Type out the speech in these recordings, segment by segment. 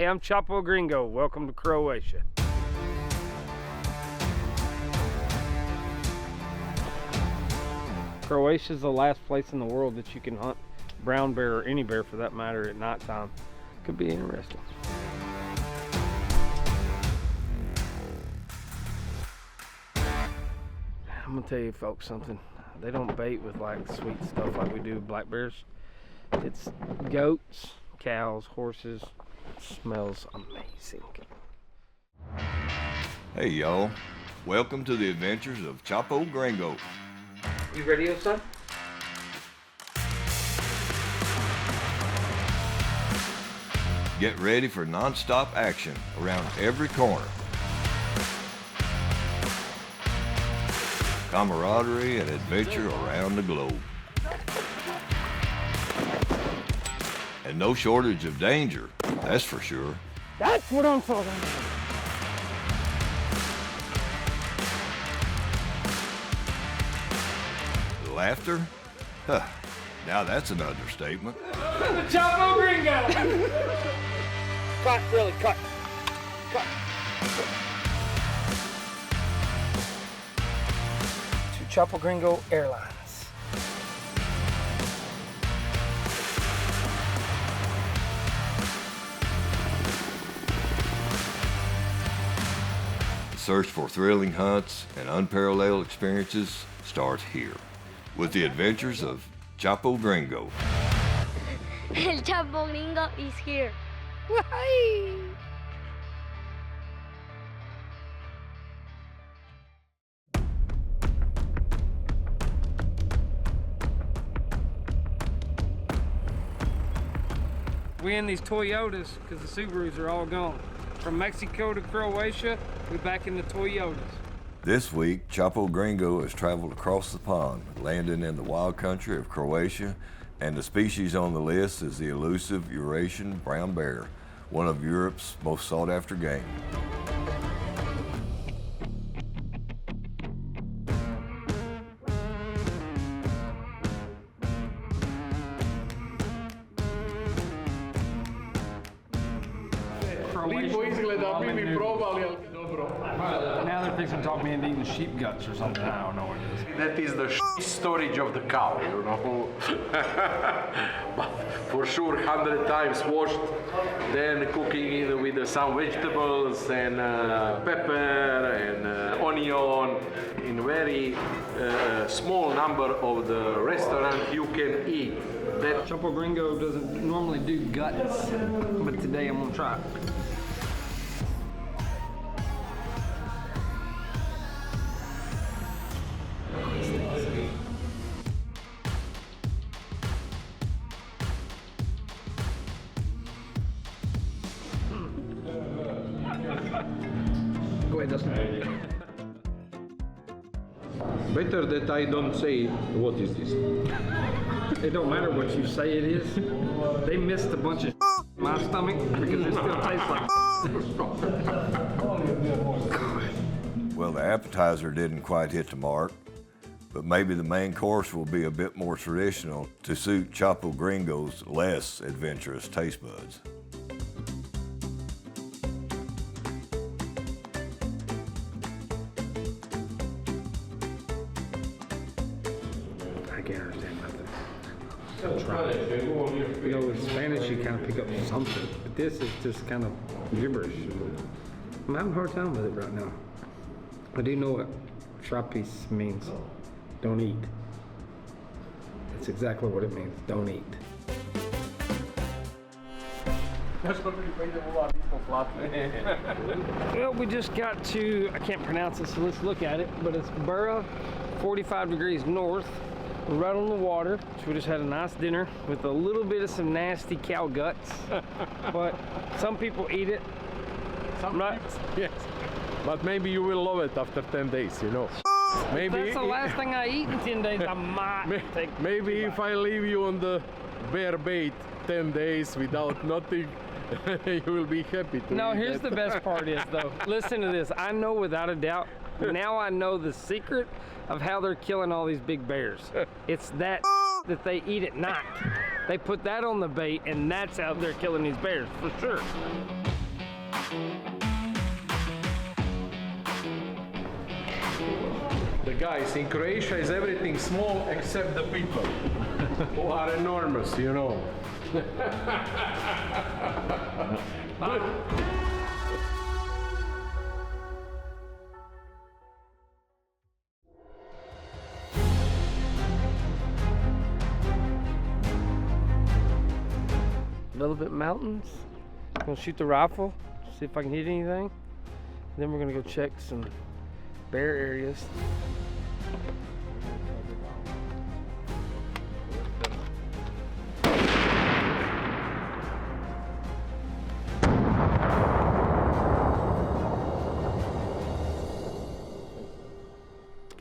Hey, I'm Chapo Gringo. Welcome to Croatia. Croatia is the last place in the world that you can hunt brown bear, or any bear for that matter, at nighttime. Could be interesting. I'm gonna tell you folks something. They don't bait with like sweet stuff like we do black bears. It's goats, cows, horses. It smells amazing. Hey y'all, welcome to the adventures of Chapo Gringo. You ready, son? Get ready for non-stop action around every corner. Camaraderie and adventure around the globe. And no shortage of danger, that's for sure. That's what I'm talking about. Laughter? Huh, now that's an understatement. The Chapo Gringo! Cut, really, cut. Cut. To Chapo Gringo Airlines. The search for thrilling hunts and unparalleled experiences starts here with the adventures of Chapo Gringo. El Chapo Gringo is here. We in these Toyotas because the Subarus are all gone. From Mexico to Croatia, we back in the Toyotas. This week, Chapo Gringo has traveled across the pond, landing in the wild country of Croatia, and the species on the list is the elusive Eurasian brown bear, one of Europe's most sought-after game. Now they're fixing to talk me into eating sheep guts or something. I don't know what it is. That is the storage of the cow, you know. But for sure, 100 times washed, then cooking it with some vegetables and pepper and onion. In very small number of the restaurant you can eat. That Chapo Gringo doesn't normally do guts, but today I'm gonna try it. Go ahead, Dustin. better that I don't say what is this. It don't matter what you say it is. They missed a bunch of in my stomach because it still tastes like. Well, the appetizer didn't quite hit the mark, but maybe the main course will be a bit more traditional to suit Chapo Gringo's less adventurous taste buds. I can't understand nothing. Try. You know, in Spanish you kind of pick up something, but this is just kind of gibberish. I'm having a hard time with it right now. I do know what trapis means. Don't eat. That's exactly what it means. Don't eat. Well, we just got to, I can't pronounce it, so let's look at it, but it's Bura, 45 degrees north. We're right on the water, so we just had a nice dinner with a little bit of some nasty cow guts, but some people eat it. Yes, but maybe you will love it after 10 days, you know. Maybe That's the last thing I eat in 10 days. I might take. Maybe if I leave you on the bear bait 10 days without nothing, you will be happy to No, eat here's that. the best part is though. Listen to this. I know without a doubt. Now I know the secret of how they're killing all these big bears. It's that they eat at night. They put that on the bait, and that's how they're killing these bears for sure. The guys in Croatia is everything small except the people who are enormous, you know. Velvet Mountains. Gonna shoot the rifle, see if I can hit anything. Then we're gonna go check some bear areas.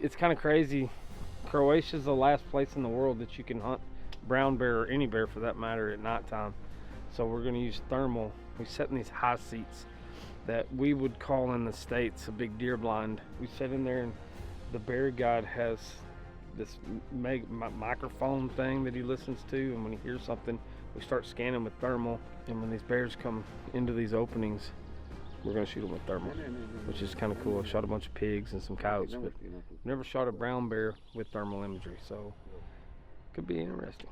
It's kind of crazy. Croatia is the last place in the world that you can hunt brown bear, or any bear for that matter, at nighttime. So we're going to use thermal. We set in these high seats that we would call in the States a big deer blind. We sit in there, and the bear guide has this microphone thing that he listens to, and when he hears something, we start scanning with thermal. And when these bears come into these openings, we're going to shoot them with thermal, which is kind of cool. I shot a bunch of pigs and some coyotes, but never shot a brown bear with thermal imagery, so could be interesting.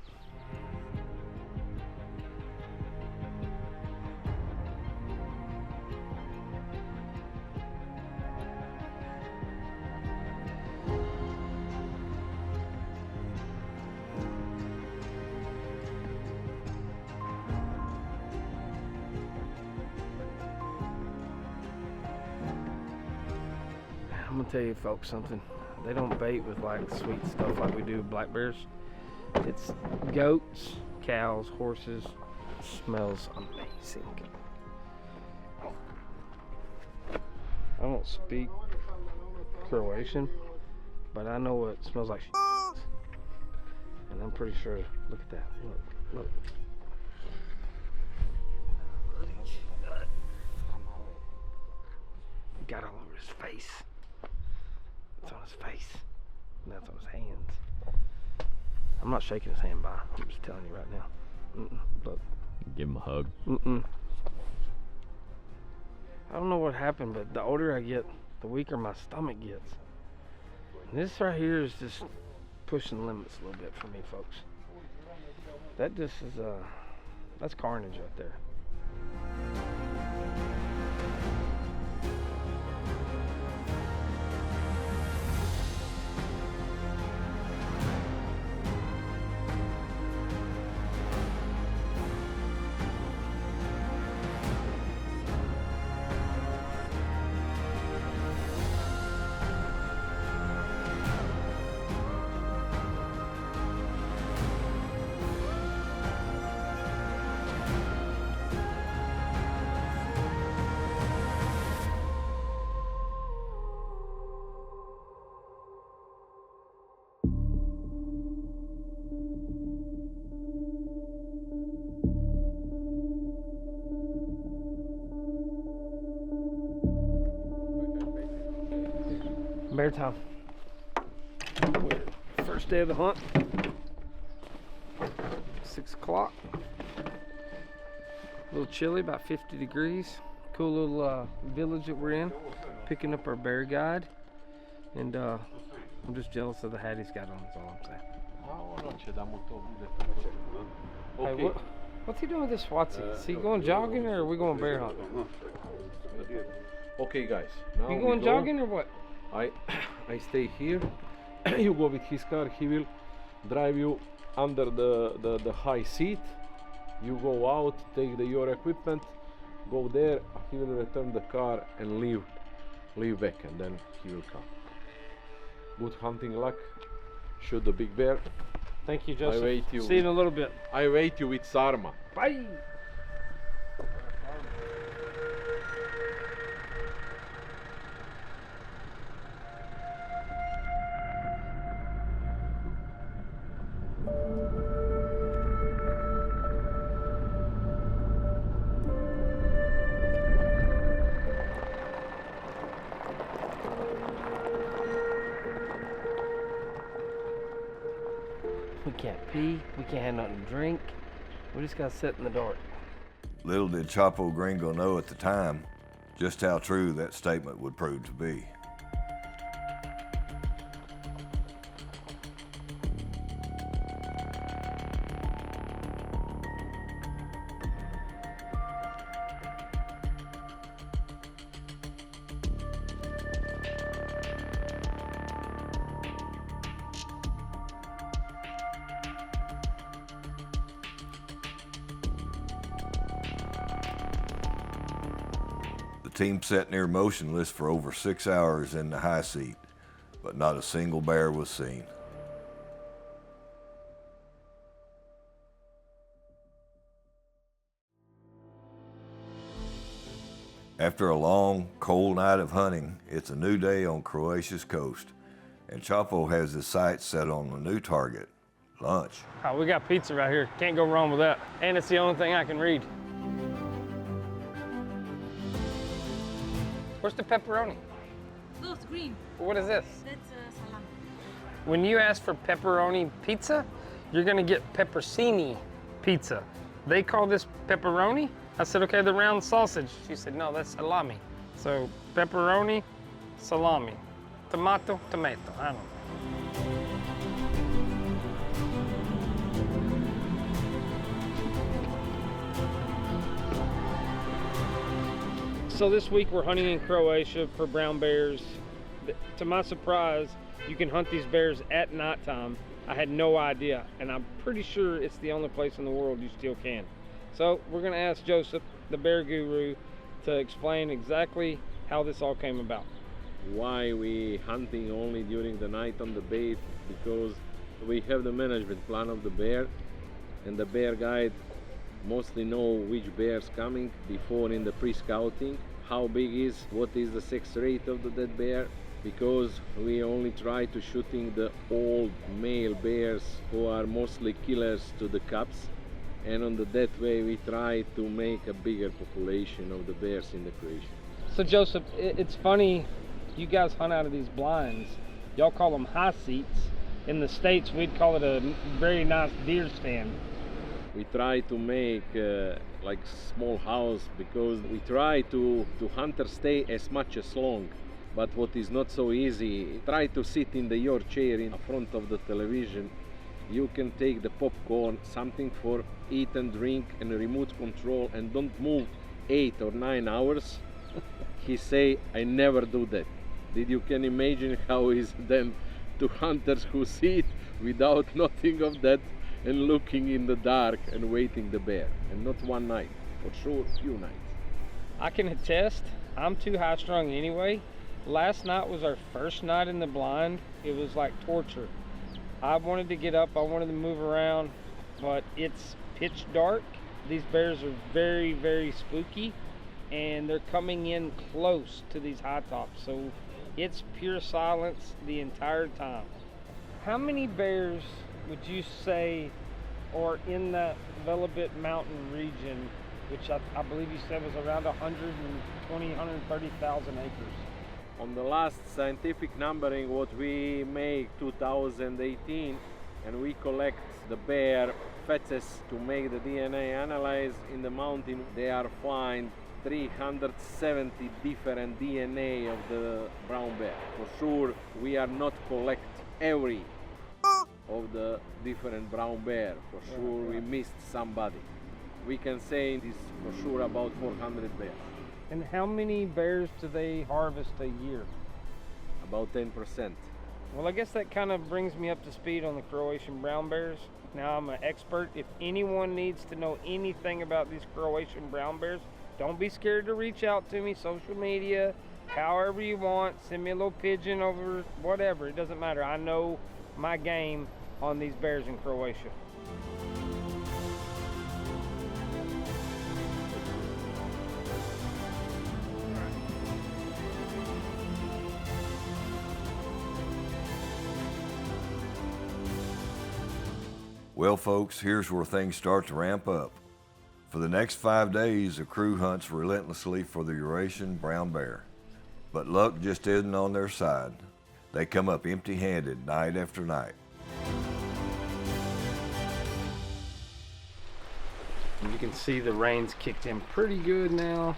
I'm gonna tell you folks something. They don't bait with like sweet stuff like we do black bears. It's goats, cows, horses. It smells amazing. I don't speak Croatian, but I know it smells like and I'm pretty sure, look at that, look. He got all over his face. It's on his face, and that's on his hands. I'm not shaking his hand, I'm just telling you right now. Look. Give him a hug. I don't know what happened, but the older I get, the weaker my stomach gets. And this right here is just pushing limits a little bit for me, folks. That just is, that's carnage right there. Bear time. First day of the hunt. 6 o'clock. A little chilly, about 50 degrees. Cool little village that we're in. Picking up our bear guide. And I'm just jealous of the hat he's got on, that's all I'm saying. Hey, what's he doing with this Swazi? Is he going jogging or are we going bear hunting? Okay guys, now You going jogging or what? I stay here. You go with his car. He will drive you under the high seat. You go out, take your equipment, go there. He will return the car and leave back, and then he will come. Good hunting luck. Shoot the big bear. Thank you, Joseph. I wait you. See you in a little bit. I wait you with sarma. Bye. We can't pee, we can't have nothing to drink. We just gotta sit in the dark. Little did Chapo Gringo know at the time just how true that statement would prove to be. The team sat near motionless for over 6 hours in the high seat, but not a single bear was seen. After a long, cold night of hunting, it's a new day on Croatia's coast, and Chapo has his sights set on a new target, lunch. Oh, we got pizza right here. Can't go wrong with that. And it's the only thing I can read. Where's the pepperoni? Oh, it's green. What is this? That's salami. When you ask for pepperoni pizza, you're gonna get pepperoncini pizza. They call this pepperoni. I said, okay, the round sausage. She said, no, that's salami. So pepperoni, salami, tomato, tomato. I don't know. So this week we're hunting in Croatia for brown bears. To my surprise, you can hunt these bears at nighttime. I had no idea, and I'm pretty sure it's the only place in the world you still can. So we're gonna ask Joseph, the bear guru, to explain exactly how this all came about. Why we hunting only during the night on the bait? Because we have the management plan of the bear, and the bear guide mostly know which bears coming before in the pre-scouting, how big is, what is the sex rate of the dead bear, because we only try to shooting the old male bears who are mostly killers to the cubs, and on that way we try to make a bigger population of the bears in the Croatia. So Joseph, it's funny, you guys hunt out of these blinds. Y'all call them high seats. In the States, we'd call it a very nice deer stand. We try to make like small house, because we try to hunters stay as much as long. But what is not so easy, try to sit in your chair in front of the television. You can take the popcorn, something for eat and drink, and a remote control, and don't move 8 or 9 hours. He say, I never do that. Did you can imagine how is then to hunters who sit without nothing of that and looking in the dark and waiting the bear, and not one night, for sure few nights. I can attest, I'm too high strung anyway. Last night was our first night in the blind. It was like torture. I wanted to get up, I wanted to move around, but it's pitch dark. These bears are very, very spooky, and they're coming in close to these high tops. So it's pure silence the entire time. How many bears would you say are in that Velebit mountain region, which I believe you said was around 120, 130,000 acres? On the last scientific numbering what we make 2018, and we collect the bear feces to make the DNA analyze in the mountain, they are find 370 different DNA of the brown bear. For sure we are not collect every of the different brown bear. For sure we missed somebody. We can say it is for sure about 400 bears. And how many bears do they harvest a year? About 10%. Well, I guess that kind of brings me up to speed on the Croatian brown bears. Now I'm an expert. If anyone needs to know anything about these Croatian brown bears, don't be scared to reach out to me, social media, however you want. Send me a little pigeon over, whatever. It doesn't matter. I know my game on these bears in Croatia. Well, folks, here's where things start to ramp up. For the next 5 days, the crew hunts relentlessly for the Eurasian brown bear. But luck just isn't on their side. They come up empty-handed night after night. And you can see the rain's kicked in pretty good now.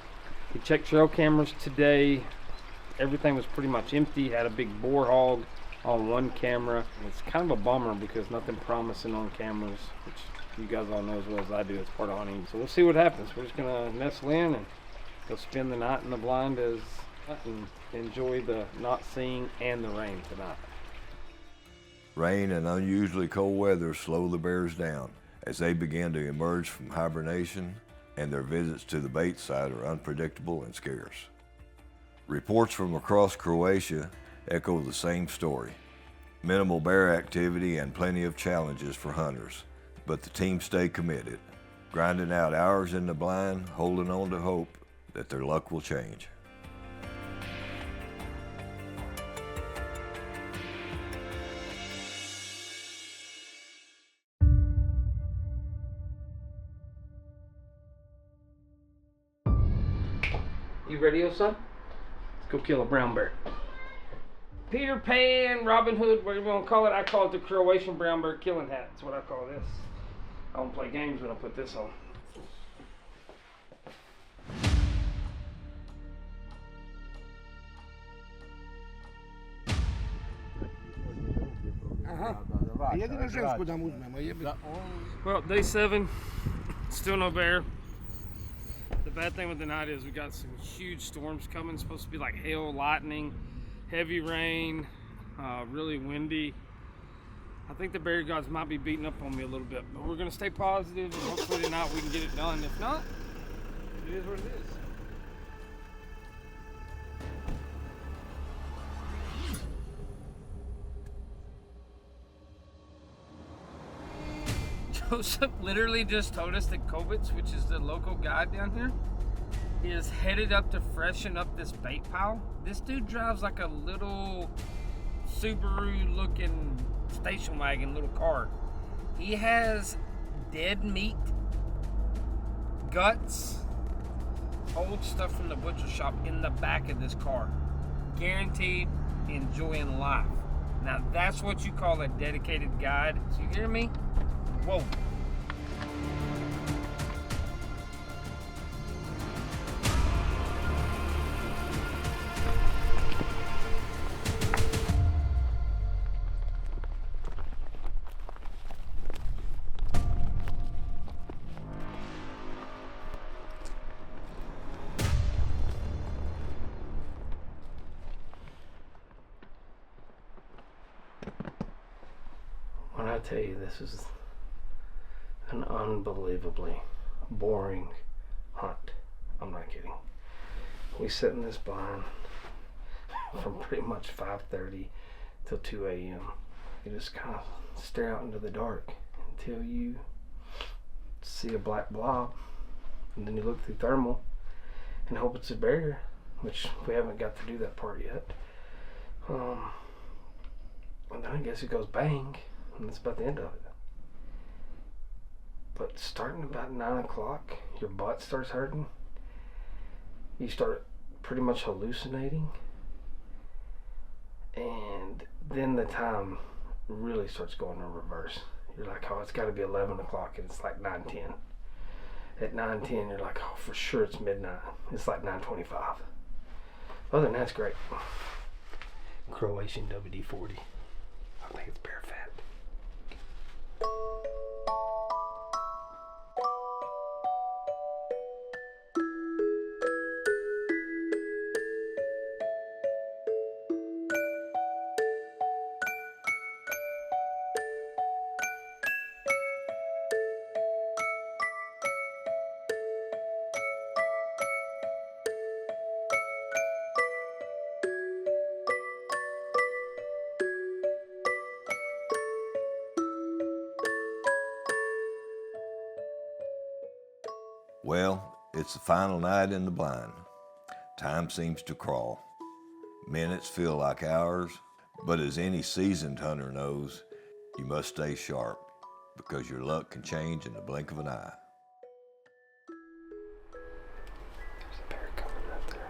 We checked trail cameras today. Everything was pretty much empty. Had a big boar hog on one camera. And it's kind of a bummer because nothing promising on cameras, which you guys all know as well as I do. It's part of hunting. So we'll see what happens. We're just gonna nestle in and go spend the night in the blind and enjoy the not seeing and the rain tonight. Rain and unusually cold weather slow the bears down as they begin to emerge from hibernation, and their visits to the bait site are unpredictable and scarce. Reports from across Croatia echo the same story. Minimal bear activity and plenty of challenges for hunters, but the team stay committed, grinding out hours in the blind, holding on to hope that their luck will change. You ready, old son? Let's go kill a brown bear. Peter Pan, Robin Hood, whatever you want to call it. I call it the Croatian brown bear killing hat. That's what I call this. I don't play games when I put this on. Jedino žensku da mu uzmemo, jebe. Well, day 7, still no bear. The bad thing with the night is we got some huge storms coming. It's supposed to be like hail, lightning, heavy rain, really windy. I think the bear gods might be beating up on me a little bit, but we're gonna stay positive and hopefully tonight we can get it done. If not, it is what it is. Joseph literally just told us that Kobitz, which is the local guide down here, is headed up to freshen up this bait pile. This dude drives like a little Subaru looking station wagon little car. He has dead meat, guts, old stuff from the butcher shop in the back of this car. Guaranteed enjoying life. Now that's what you call a dedicated guide. So you hear me? Whoa. When I tell you this is an unbelievably boring hunt, I'm not kidding. We sit in this blind from pretty much 5:30 till 2 a.m. You just kind of stare out into the dark until you see a black blob, and then you look through thermal and hope it's a bear, which we haven't got to do that part yet. And then I guess it goes bang, and that's about the end of it. But starting about 9 o'clock, your butt starts hurting. You start pretty much hallucinating. And then the time really starts going in reverse. You're like, oh, it's got to be 11 o'clock, and it's like 9:10. At 9:10, you're like, oh, for sure it's midnight. It's like 9:25. Other than that, it's great. Croatian WD-40. I think it's bear fat. Well, it's the final night in the blind. Time seems to crawl. Minutes feel like hours, but as any seasoned hunter knows, you must stay sharp because your luck can change in the blink of an eye. There's a bear coming right there.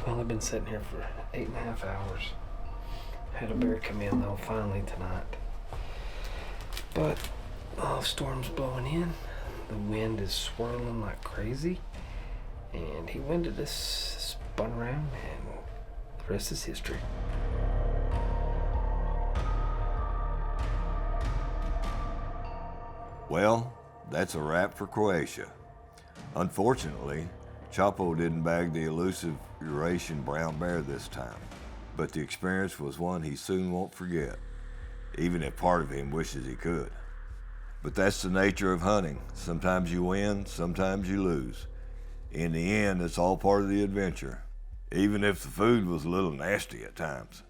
Well, I've been sitting here for 8.5 hours. Had a bear come in though, finally tonight. But the storm's blowing in. The wind is swirling like crazy. And he winded us, spun around, and the rest is history. Well, that's a wrap for Croatia. Unfortunately, Chapo didn't bag the elusive Eurasian brown bear this time, but the experience was one he soon won't forget, even if part of him wishes he could. But that's the nature of hunting. Sometimes you win, sometimes you lose. In the end, it's all part of the adventure, even if the food was a little nasty at times.